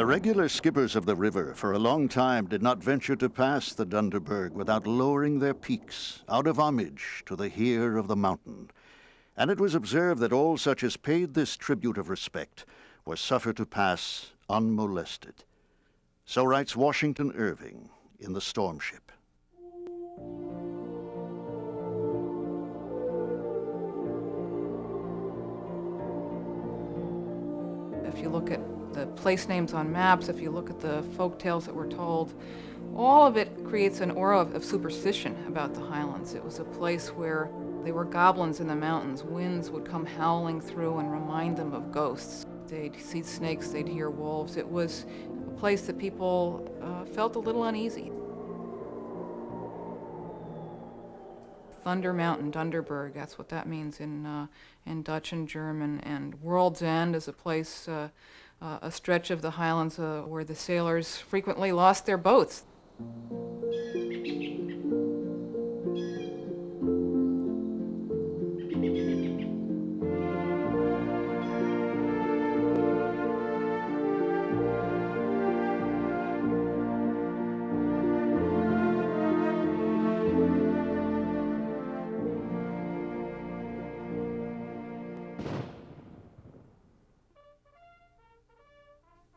regular skippers of the river for a long time did not venture to pass the Dunderberg without lowering their peaks out of homage to the heir of the mountain. And it was observed that all such as paid this tribute of respect were suffered to pass unmolested. So writes Washington Irving in The Storm Ship. If you look at the place names on maps, if you look at the folk tales that were told, all of it creates an aura of superstition about the Highlands. It was a place where there were goblins in the mountains. Winds would come howling through and remind them of ghosts. They'd see snakes, they'd hear wolves. It was a place that people felt a little uneasy. Thunder Mountain, Dunderberg, that's what that means in Dutch and German. And World's End is a place, a stretch of the Highlands where the sailors frequently lost their boats.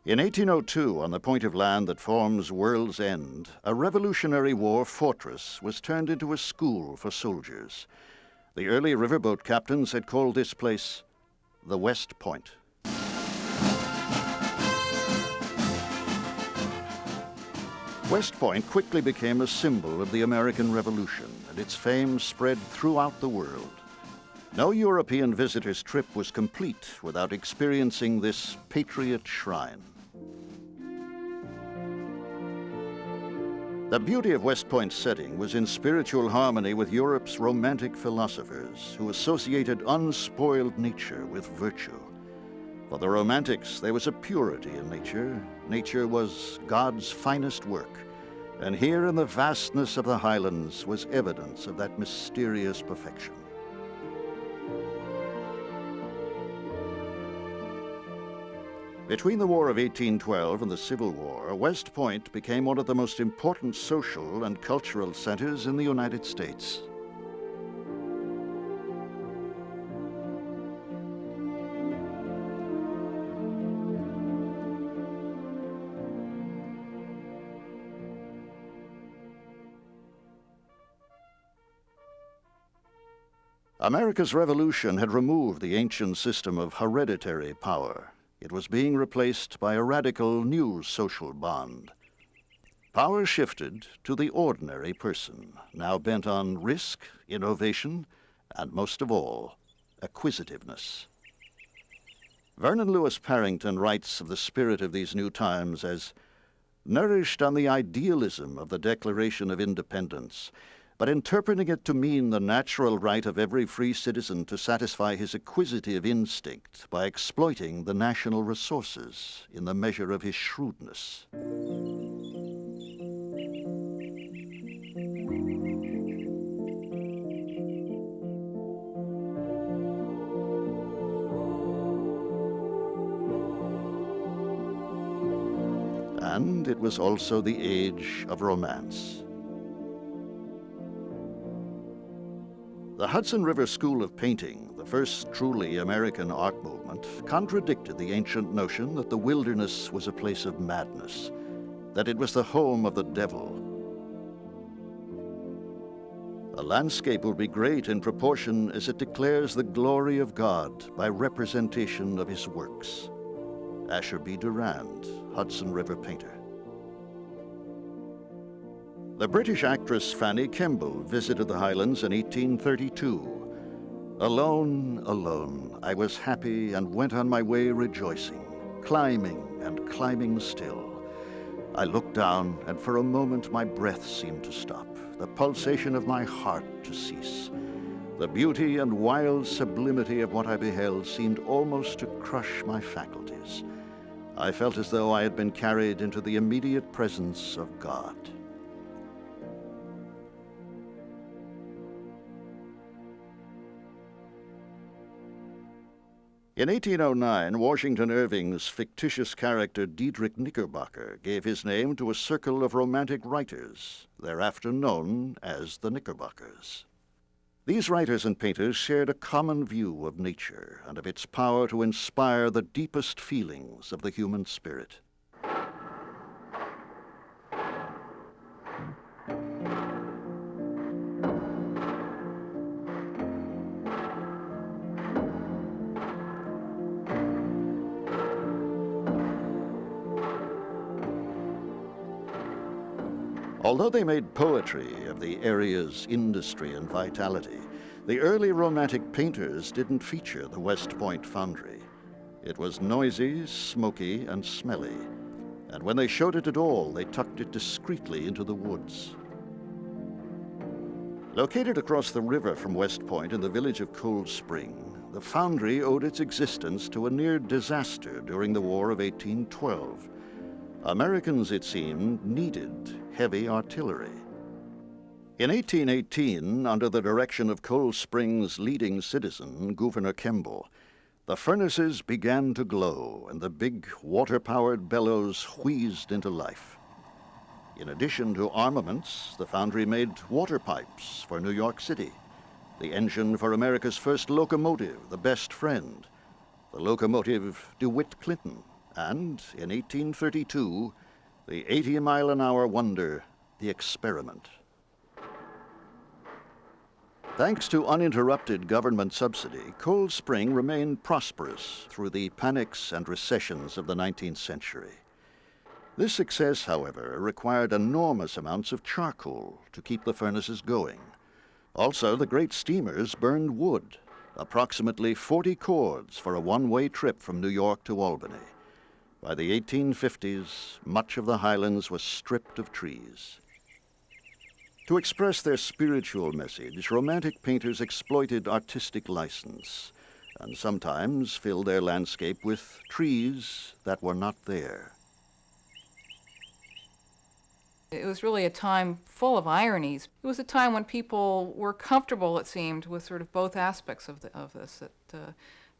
In 1802, on the point of land that forms World's End, a Revolutionary War fortress was turned into a school for soldiers. The early riverboat captains had called this place the West Point. West Point quickly became a symbol of the American Revolution, and its fame spread throughout the world. No European visitor's trip was complete without experiencing this patriot shrine. The beauty of West Point's setting was in spiritual harmony with Europe's romantic philosophers who associated unspoiled nature with virtue. For the Romantics, there was a purity in nature. Nature was God's finest work, and here in the vastness of the Highlands was evidence of that mysterious perfection. Between the War of 1812 and the Civil War, West Point became one of the most important social and cultural centers in the United States. America's Revolution had removed the ancient system of hereditary power. It was being replaced by a radical new social bond. Power shifted to the ordinary person, now bent on risk, innovation, and most of all, acquisitiveness. Vernon Lewis Parrington writes of the spirit of these new times as nourished on the idealism of the Declaration of Independence, but interpreting it to mean the natural right of every free citizen to satisfy his acquisitive instinct by exploiting the national resources in the measure of his shrewdness. And it was also the age of romance. The Hudson River School of Painting, the first truly American art movement, contradicted the ancient notion that the wilderness was a place of madness, that it was the home of the devil. A landscape will be great in proportion as it declares the glory of God by representation of his works. Asher B. Durand, Hudson River painter. The British actress Fanny Kemble visited the Highlands in 1832. Alone, alone, I was happy and went on my way rejoicing, climbing and climbing still. I looked down, and for a moment my breath seemed to stop, the pulsation of my heart to cease. The beauty and wild sublimity of what I beheld seemed almost to crush my faculties. I felt as though I had been carried into the immediate presence of God. In 1809, Washington Irving's fictitious character Diedrich Knickerbocker gave his name to a circle of romantic writers, thereafter known as the Knickerbockers. These writers and painters shared a common view of nature and of its power to inspire the deepest feelings of the human spirit. Although they made poetry of the area's industry and vitality, the early Romantic painters didn't feature the West Point foundry. It was noisy, smoky, and smelly, and when they showed it at all, they tucked it discreetly into the woods. Located across the river from West Point in the village of Cold Spring, the foundry owed its existence to a near disaster during the War of 1812. Americans, it seemed, needed heavy artillery. In 1818, under the direction of Cold Spring's leading citizen, Governor Kemble, the furnaces began to glow and the big water-powered bellows wheezed into life. In addition to armaments, the foundry made water pipes for New York City, the engine for America's first locomotive, the Best Friend, the locomotive DeWitt Clinton, and, in 1832, the 80-mile-an-hour wonder, the Experiment. Thanks to uninterrupted government subsidy, Cold Spring remained prosperous through the panics and recessions of the 19th century. This success, however, required enormous amounts of charcoal to keep the furnaces going. Also, the great steamers burned wood, approximately 40 cords for a one-way trip from New York to Albany. By the 1850s, much of the Highlands was stripped of trees. To express their spiritual message, Romantic painters exploited artistic license and sometimes filled their landscape with trees that were not there. It was really a time full of ironies. It was a time when people were comfortable, it seemed, with sort of both aspects of this.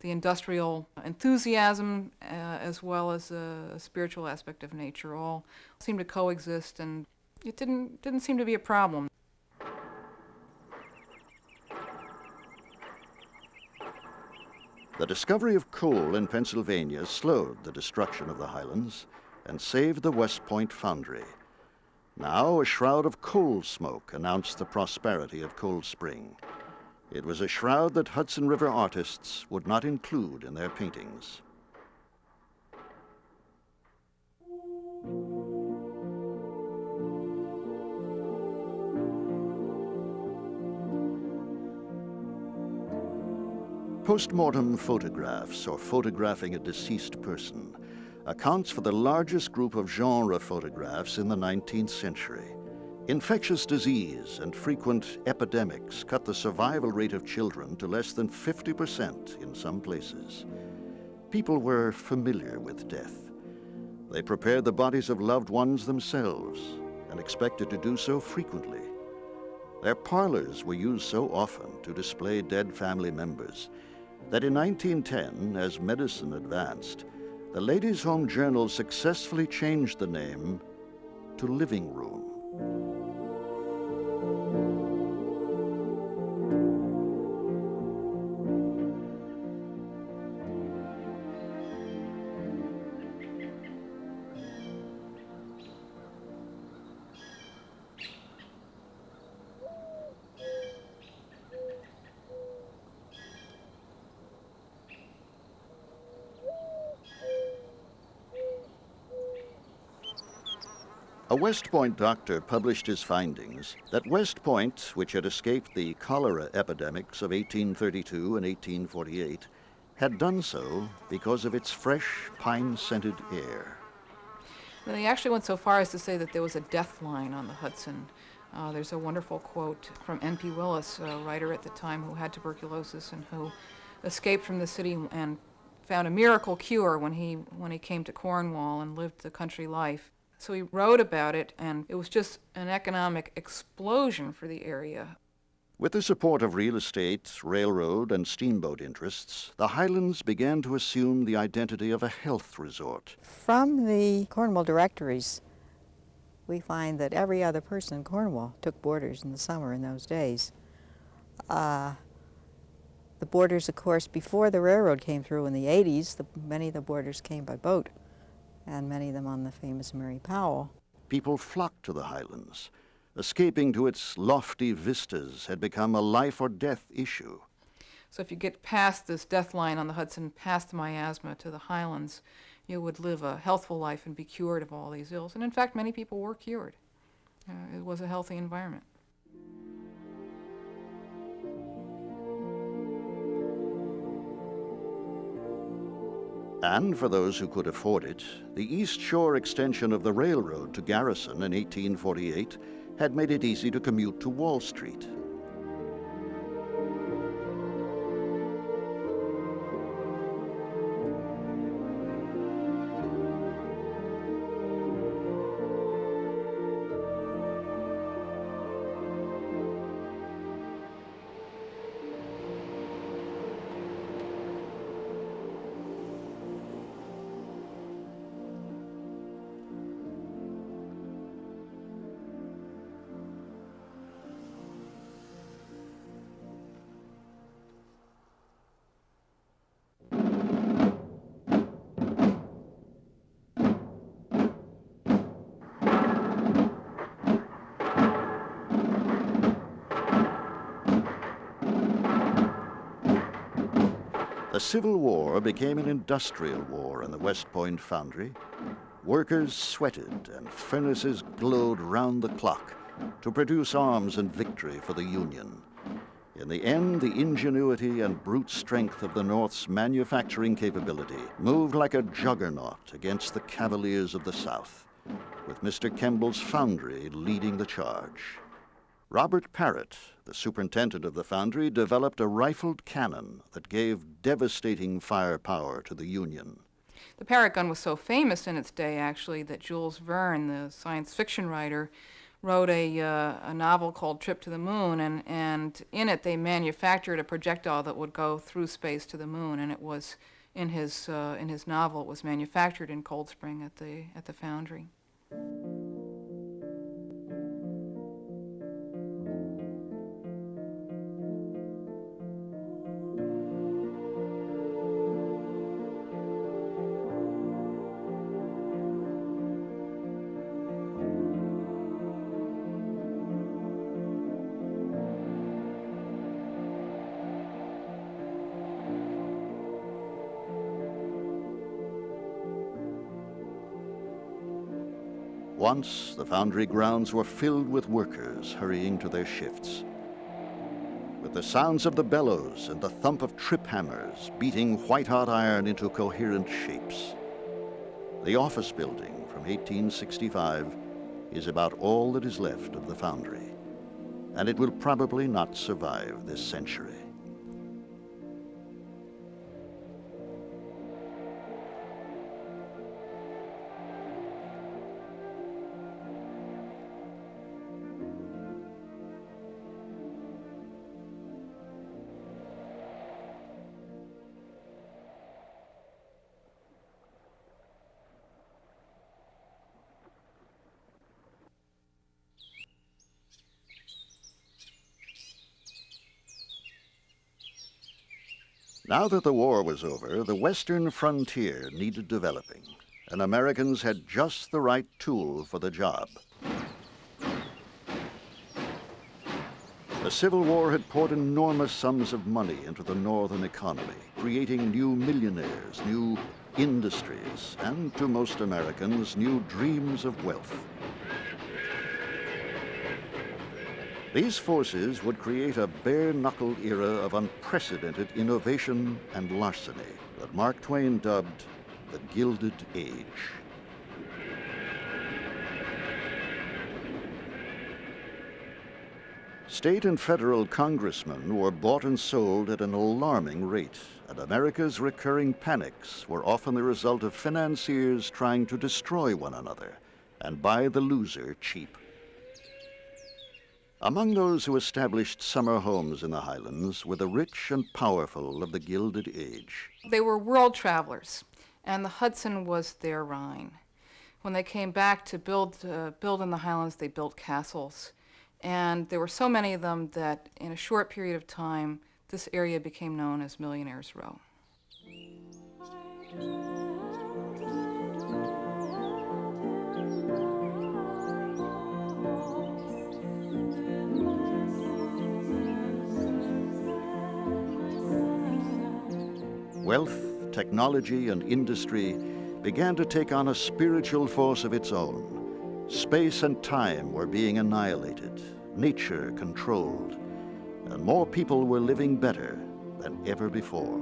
The industrial enthusiasm as well as a spiritual aspect of nature all seemed to coexist, and it didn't seem to be a problem. The discovery of coal in Pennsylvania slowed the destruction of the Highlands and saved the West Point foundry. Now a shroud of coal smoke announced the prosperity of Cold Spring. It was a shroud that Hudson River artists would not include in their paintings. Postmortem photographs, or photographing a deceased person, accounts for the largest group of genre photographs in the 19th century. Infectious disease and frequent epidemics cut the survival rate of children to less than 50% in some places. People were familiar with death. They prepared the bodies of loved ones themselves and expected to do so frequently. Their parlors were used so often to display dead family members that in 1910, as medicine advanced, the Ladies' Home Journal successfully changed the name to Living Room. A West Point doctor published his findings that West Point, which had escaped the cholera epidemics of 1832 and 1848, had done so because of its fresh, pine-scented air. And they actually went so far as to say that there was a death line on the Hudson. There's a wonderful quote from N.P. Willis, a writer at the time who had tuberculosis and who escaped from the city and found a miracle cure when he came to Cornwall and lived the country life. So he wrote about it, and it was just an economic explosion for the area. With the support of real estate, railroad, and steamboat interests, the Highlands began to assume the identity of a health resort. From the Cornwall directories, we find that every other person in Cornwall took boarders in the summer in those days. The boarders, of course, before the railroad came through in the 80s, many of the boarders came by boat, and many of them on the famous Mary Powell. People flocked to the Highlands. Escaping to its lofty vistas had become a life or death issue. So if you get past this death line on the Hudson, past the miasma to the Highlands, you would live a healthful life and be cured of all these ills. And in fact, many people were cured. It was a healthy environment. And for those who could afford it, the East Shore extension of the railroad to Garrison in 1848 had made it easy to commute to Wall Street. The Civil War became an industrial war in the West Point foundry. Workers sweated and furnaces glowed round the clock to produce arms and victory for the Union. In the end, the ingenuity and brute strength of the North's manufacturing capability moved like a juggernaut against the cavaliers of the South, with Mr. Kemble's foundry leading the charge. Robert Parrott, the superintendent of the foundry, developed a rifled cannon that gave devastating firepower to the Union. The Parrott gun was so famous in its day, actually, that Jules Verne, the science fiction writer, wrote a novel called Trip to the Moon, and in it they manufactured a projectile that would go through space to the moon, and it was in his novel. It was manufactured in Cold Spring at the foundry. Once, the foundry grounds were filled with workers hurrying to their shifts. With the sounds of the bellows and the thump of trip hammers beating white-hot iron into coherent shapes. The office building from 1865 is about all that is left of the foundry, and it will probably not survive this century. Now that the war was over, the western frontier needed developing, and Americans had just the right tool for the job. The Civil War had poured enormous sums of money into the northern economy, creating new millionaires, new industries, and to most Americans, new dreams of wealth. These forces would create a bare-knuckled era of unprecedented innovation and larceny that Mark Twain dubbed the Gilded Age. State and federal congressmen were bought and sold at an alarming rate, and America's recurring panics were often the result of financiers trying to destroy one another and buy the loser cheap. Among those who established summer homes in the Highlands were the rich and powerful of the Gilded Age. They were world travelers, and the Hudson was their Rhine. When they came back to build in the Highlands, they built castles. And there were so many of them that in a short period of time, this area became known as Millionaires' Row. Wealth, technology, and industry began to take on a spiritual force of its own. Space and time were being annihilated, nature controlled, and more people were living better than ever before.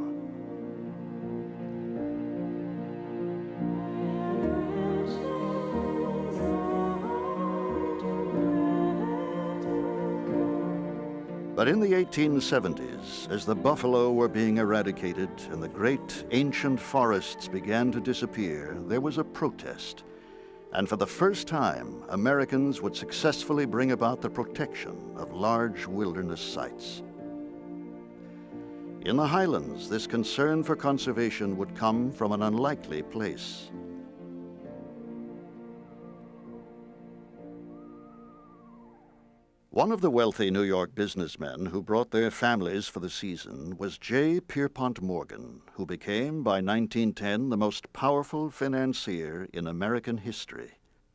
But in the 1870s, as the buffalo were being eradicated and the great ancient forests began to disappear, there was a protest. And for the first time, Americans would successfully bring about the protection of large wilderness sites. In the Highlands, this concern for conservation would come from an unlikely place. One of the wealthy New York businessmen who brought their families for the season was J. Pierpont Morgan, who became, by 1910, the most powerful financier in American history.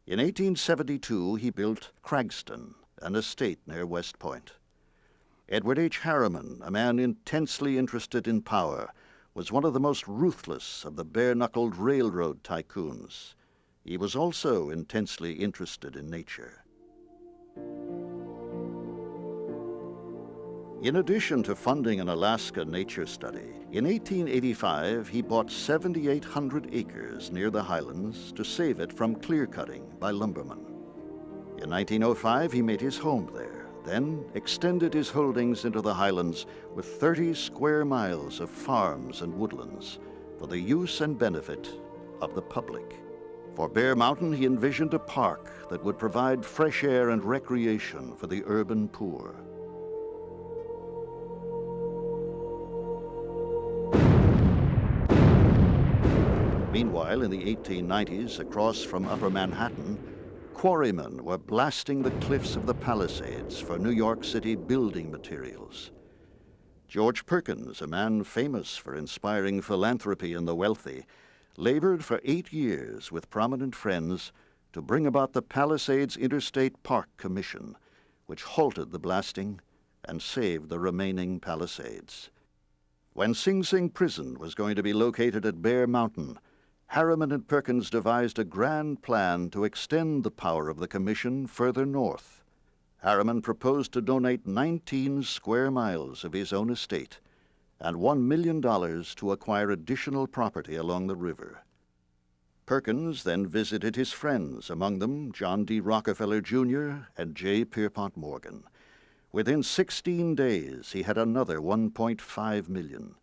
In 1872, he built Cragston, an estate near West Point. Edward H. Harriman, a man intensely interested in power, was one of the most ruthless of the bare-knuckled railroad tycoons. He was also intensely interested in nature. In addition to funding an Alaska nature study, in 1885 he bought 7,800 acres near the Highlands to save it from clear-cutting by lumbermen. In 1905 he made his home there, then extended his holdings into the Highlands with 30 square miles of farms and woodlands for the use and benefit of the public. For Bear Mountain he envisioned a park that would provide fresh air and recreation for the urban poor. Meanwhile, in the 1890s, across from Upper Manhattan, quarrymen were blasting the cliffs of the Palisades for New York City building materials. George Perkins, a man famous for inspiring philanthropy in the wealthy, labored for 8 years with prominent friends to bring about the Palisades Interstate Park Commission, which halted the blasting and saved the remaining Palisades. When Sing Sing Prison was going to be located at Bear Mountain, Harriman and Perkins devised a grand plan to extend the power of the commission further north. Harriman proposed to donate 19 square miles of his own estate and $1 million to acquire additional property along the river. Perkins then visited his friends, among them John D. Rockefeller, Jr. and J. Pierpont Morgan. Within 16 days, he had another $1.5 million.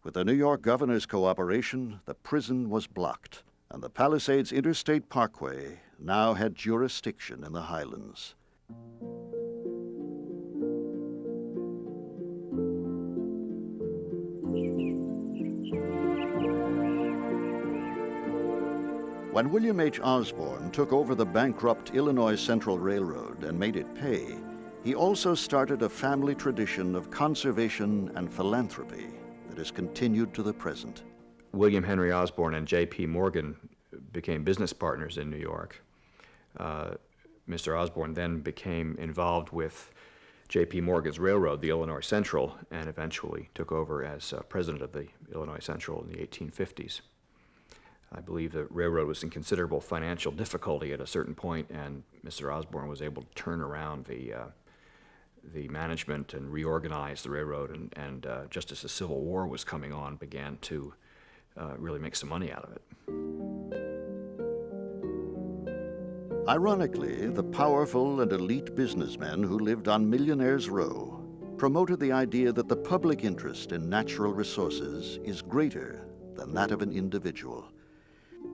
With the New York governor's cooperation, the prison was blocked, and the Palisades Interstate Parkway now had jurisdiction in the Highlands. When William H. Osborne took over the bankrupt Illinois Central Railroad and made it pay, he also started a family tradition of conservation and philanthropy that has continued to the present. William Henry Osborne and J.P. Morgan became business partners in New York. Mr. Osborne then became involved with J.P. Morgan's railroad, the Illinois Central, and eventually took over as president of the Illinois Central in the 1850s. I believe the railroad was in considerable financial difficulty at a certain point, and Mr. Osborne was able to turn around the management and reorganize the railroad, and just as the Civil War was coming on, began to really make some money out of it. Ironically, the powerful and elite businessmen who lived on Millionaires' Row promoted the idea that the public interest in natural resources is greater than that of an individual.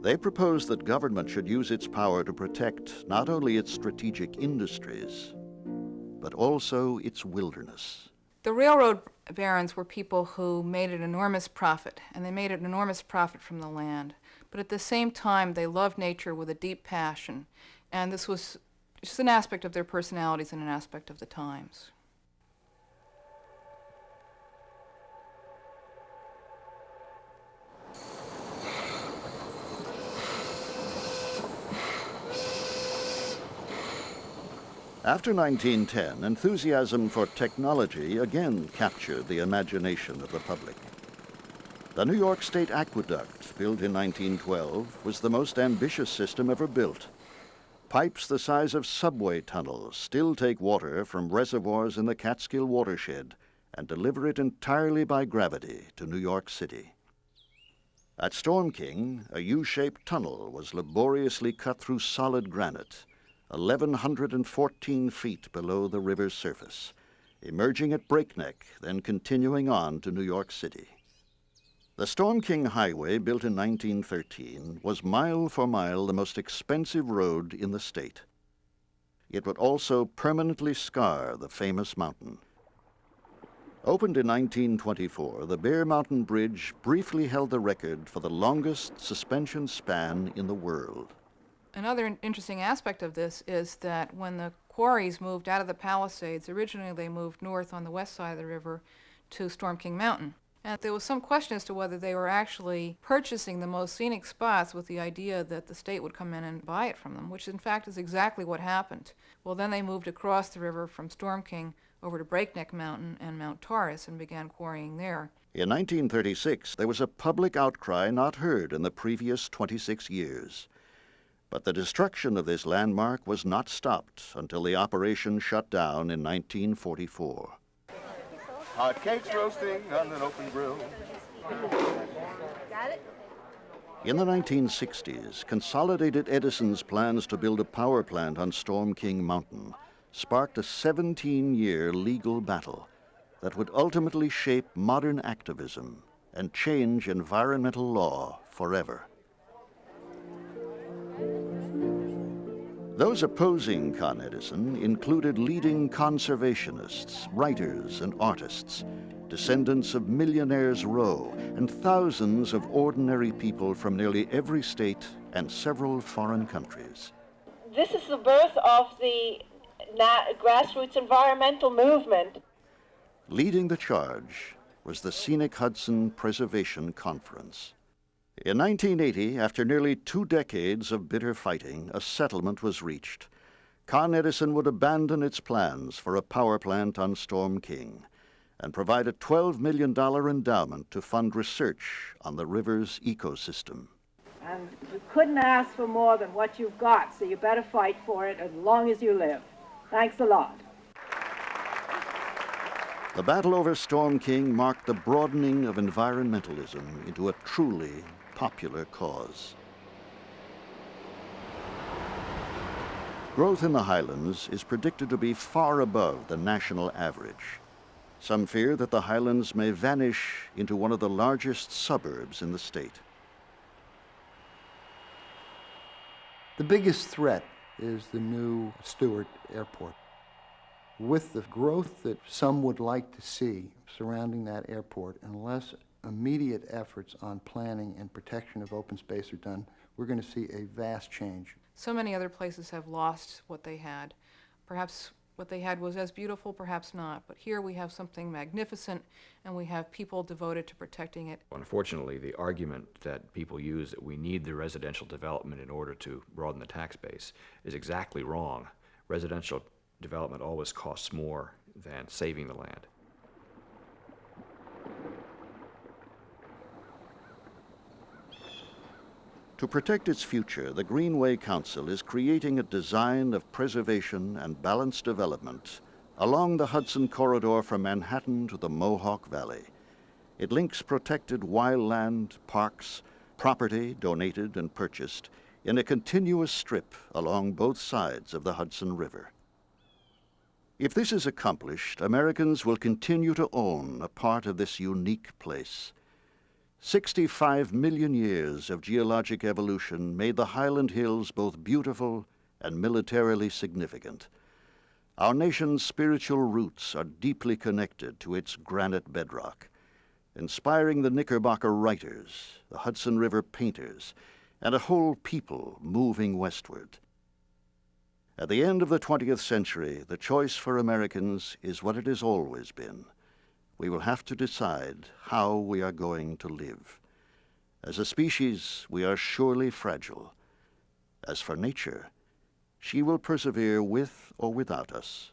They proposed that government should use its power to protect not only its strategic industries, but also its wilderness. The railroad barons were people who made an enormous profit, and they made an enormous profit from the land. But at the same time, they loved nature with a deep passion, and this was just an aspect of their personalities and an aspect of the times. After 1910, enthusiasm for technology again captured the imagination of the public. The New York State Aqueduct, built in 1912, was the most ambitious system ever built. Pipes the size of subway tunnels still take water from reservoirs in the Catskill watershed and deliver it entirely by gravity to New York City. At Storm King, a U-shaped tunnel was laboriously cut through solid granite, 1,114 feet below the river's surface, emerging at Breakneck, then continuing on to New York City. The Storm King Highway, built in 1913, was mile for mile the most expensive road in the state. It would also permanently scar the famous mountain. Opened in 1924, the Bear Mountain Bridge briefly held the record for the longest suspension span in the world. Another interesting aspect of this is that when the quarries moved out of the Palisades, originally they moved north on the west side of the river to Storm King Mountain. And there was some question as to whether they were actually purchasing the most scenic spots with the idea that the state would come in and buy it from them, which in fact is exactly what happened. Well, then they moved across the river from Storm King over to Breakneck Mountain and Mount Taurus and began quarrying there. In 1936, there was a public outcry not heard in the previous 26 years. But the destruction of this landmark was not stopped until the operation shut down in 1944. Hot cakes roasting on an open grill. Got it? In the 1960s, Consolidated Edison's plans to build a power plant on Storm King Mountain sparked a 17-year legal battle that would ultimately shape modern activism and change environmental law forever. Those opposing Con Edison included leading conservationists, writers, and artists, descendants of Millionaires Row, and thousands of ordinary people from nearly every state and several foreign countries. This is the birth of the grassroots environmental movement. Leading the charge was the Scenic Hudson Preservation Conference. In 1980, after nearly 2 decades of bitter fighting, a settlement was reached. Con Edison would abandon its plans for a power plant on Storm King and provide a $12 million endowment to fund research on the river's ecosystem. And you couldn't ask for more than what you've got, so you better fight for it as long as you live. Thanks a lot. The battle over Storm King marked the broadening of environmentalism into a truly popular cause. Growth in the highlands is predicted to be far above the national average. Some fear that the highlands may vanish into one of the largest suburbs in the state. The biggest threat is the new Stewart Airport. With the growth that some would like to see surrounding that airport, unless immediate efforts on planning and protection of open space are done, we're going to see a vast change. So many other places have lost what they had. Perhaps what they had was as beautiful, perhaps not. But here we have something magnificent, and we have people devoted to protecting it. Unfortunately, the argument that people use that we need the residential development in order to broaden the tax base is exactly wrong. Residential development always costs more than saving the land. To protect its future, the Greenway Council is creating a design of preservation and balanced development along the Hudson Corridor from Manhattan to the Mohawk Valley. It links protected wildland, parks, property donated and purchased in a continuous strip along both sides of the Hudson River. If this is accomplished, Americans will continue to own a part of this unique place. 65 million years of geologic evolution made the Highland Hills both beautiful and militarily significant. Our nation's spiritual roots are deeply connected to its granite bedrock, inspiring the Knickerbocker writers, the Hudson River painters, and a whole people moving westward. At the end of the 20th century, the choice for Americans is what it has always been. We will have to decide how we are going to live. As a species, we are surely fragile. As for nature, she will persevere with or without us.